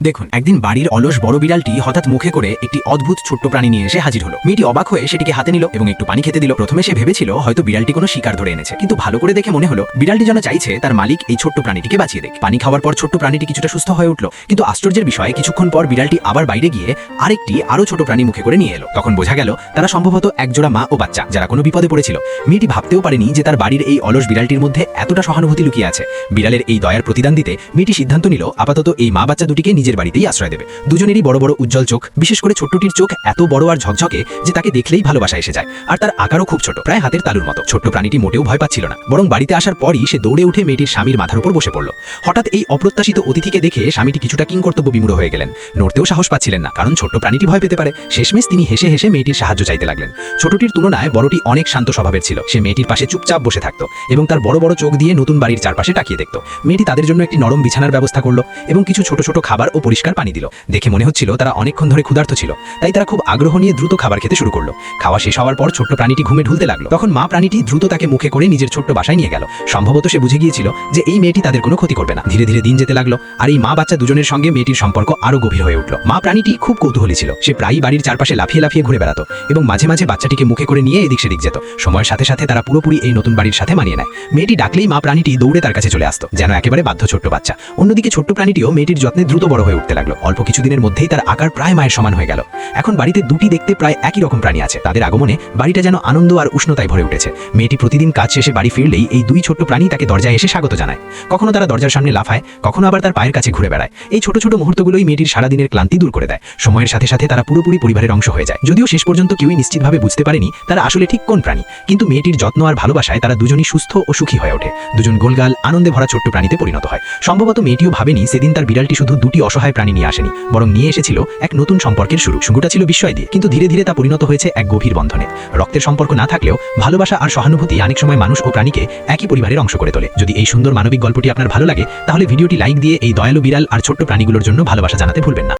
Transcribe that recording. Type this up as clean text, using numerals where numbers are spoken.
দেখুন, একদিন বাড়ির অলস বড় বিড়ালটি হঠাৎ মুখে করে একটি অদ্ভুত ছোট্ট প্রাণী নিয়ে এসে হাজির হলো। মেয়েটি অবাক হয়ে সেটিকে হাতে নিল এবং একটু পানি খেতে দিল। প্রথমে সে ভেবেছিল হয়তো বিড়ালটি কোনো শিকার ধরে এনেছে, কিন্তু ভালো করে দেখে মনে হলো বিড়ালটি যেন চাইছে তার মালিক এই ছোট্ট প্রাণীটিকে বাঁচিয়ে দেয়। পানি খাওয়ার পর ছোট্ট প্রাণীটি কিছুটা সুস্থ হয়ে উঠল, কিন্তু আশ্চর্যের বিষয় কিছুক্ষণ পর বিড়ালটি আবার বাইরে গিয়ে আরো ছোট প্রাণী মুখে করে নিয়ে এলো। তখন বোঝা গেল তারা সম্ভবত একজোড়া মা ও বাচ্চা, যারা কোনো বিপদে পড়েছিল। মেয়েটি ভাবতেও পারেনি যে তার বাড়ির এই অলস বিড়ালটির মধ্যে এতটা সহানুভূতি লুকিয়ে আছে। বিড়ালের এই দয়ার প্রতিদান দিতে মেয়েটি সিদ্ধান্ত নিল আপাতত এই মা বাচ্চা দুটিকে নিজের বাড়িতেই আশ্রয় দেবে। দুজনেরই বড় বড় উজ্জ্বল চোখ, বিশেষ করে ছোট্টটির চোখ এত বড় আর ঝকঝকে যে তাকে দেখলেই ভালোবাসা এসে যায়। আর তার আকারও খুব ছোট, প্রায় হাতের তালুর মতো। ছোট্ট প্রাণীটি মোটেও ভয় পাচ্ছিল না, বরং বাড়িতে আসার পরই সে দৌড়ে উঠে মেয়েটির স্বামীর মাথার উপর বসে পড়ল। হঠাৎ এই অপ্রত্যাশিত অতিথিকে দেখে স্বামীটি কিছুটা কিংকর্তব্য বিমূঢ় হয়ে গেলেন। নড়তেও সাহস পাচ্ছিলেন না, কারণ ছোট্ট প্রাণীটি ভয় পেতে পারে। শেষমেশ তিনি হেসে হেসে মেয়েটির সাহায্য চাইতে লাগলেন। ছোটটির তুলনায় বড়টি অনেক শান্ত স্বভাবের ছিল। সে মেয়েটির পাশে চুপচাপ বসে থাকতো এবং তার বড় বড় চোখ দিয়ে নতুন বাড়ির চারপাশে তাকিয়ে দেখত। মেয়েটি তাদের জন্য একটি নরম বিছানার ব্যবস্থা করলো এবং কিছু ছোট ছোট খাবার ও পরিষ্কার পানি দিল। দেখে মনে হচ্ছিল তারা অনেকক্ষণ ধরে ক্ষুধার্ত ছিল, তাই তারা খুব আগ্রহ নিয়ে দ্রুত খাবার খেতে শুরু করলো। খাওয়া শেষ হওয়ার পর ছোট্ট প্রাণীটি ঘুমে ঢুলতে লাগলো। তখন মা প্রাণীটি দ্রুত তাকে মুখে করে নিজের ছোট্ট বাসায় নিয়ে গেল। সম্ভবত সে বুঝে গিয়েছিল যে এই মেয়েটি তাদের কোনো ক্ষতি করবে না। ধীরে ধীরে দিন যেতে লাগলো, আর এই মা বাচ্চা দুজনের সঙ্গে মেয়েটির সম্পর্ক আরো গভীর হয়ে উঠল। মা প্রাণীটি খুব কৌতূহলী ছিল। সে প্রায়ই বাড়ির চারপাশে লাফিয়ে লাফিয়ে ঘুরে বেড়াতো এবং মাঝে মাঝে বাচ্চাটিকে মুখে করে নিয়ে এদিক সেদিক যেত। সময়ের সাথে সাথে তারা পুরোপুরি এই নতুন বাড়ির সাথে মানিয়ে নেয়। মেয়েটি ডাকলেই মা প্রাণীটি দৌড়ে তার কাছে চলে আসতো, যেন একেবারে বাধ্য ছোট্ট বাচ্চা। অন্যদিকে ছোট্ট প্রাণীটিও মেয়েটির যত্নে দ্রুত বড় হয়ে উঠতে লাগলো। অল্প কিছুদিনের মধ্যেই তার আকার প্রায় মায়ের সমান হয়ে গেল। এখন বাড়িতে দুটি দেখতে প্রায় একই রকম প্রাণী আছে। তাদের আগমনে বাড়িটা যেন আনন্দ আর উষ্ণতায় ভরে উঠেছে। মেয়েটি প্রতিদিন কাজ শেষে বাড়ি ফিরলেই এই দুই ছোট্ট প্রাণী তাকে দরজায় এসে স্বাগত জানায়। কখনো তারা দরজার সামনে লাফায়, কখনো আবার তার পায়ের কাছে ঘুরে বেড়ায়। এই ছোট ছোট মুহূর্তগুলোই মেয়েটির সারাদিনের ক্লান্তি দূর করে দেয়। সময়ের সাথে সাথে তারা পুরোপুরি পরিবারের অংশ হয়ে যায়। যদিও শেষ পর্যন্ত কেউই নিশ্চিতভাবে বুঝতে পারেনি তারা আসলে ঠিক কোন প্রাণী, কিন্তু মেয়েটির যত্ন আর ভালোবাসায় তারা দুজনই সুস্থ ও সুখী হয়ে ওঠে। দুজন গোলগাল আনন্দে ভরা ছোট্ট প্রাণীতে পরিণত হয়। সম্ভবত মেয়েটিও ভাবেনি সেদিন তার বিড়ালটি শুধু দুটি অসহায় প্রাণী নিয়ে আসেনি, বরং নিয়ে এসেছিল এক নতুন সম্পর্কের শুরু। শুরুটা ছিল বিস্ময় দিয়ে, কিন্তু ধীরে ধীরে তা পরিণত হয়েছে এক গভীর বন্ধনে। রক্তের সম্পর্ক না থাকলেও ভালোবাসা আর সহানুভূতি অনেক সময় মানুষ ও প্রাণীকে একই পরিবারের অংশ করে তোলে। যদি এই সুন্দর মানবিক গল্পটি আপনার ভালো লাগে, তাহলে ভিডিওটি লাইক দিয়ে এই দয়ালু বিড়াল আর ছোট্ট প্রাণীগুলোর জন্য ভালোবাসা জানাতে ভুলবেন না।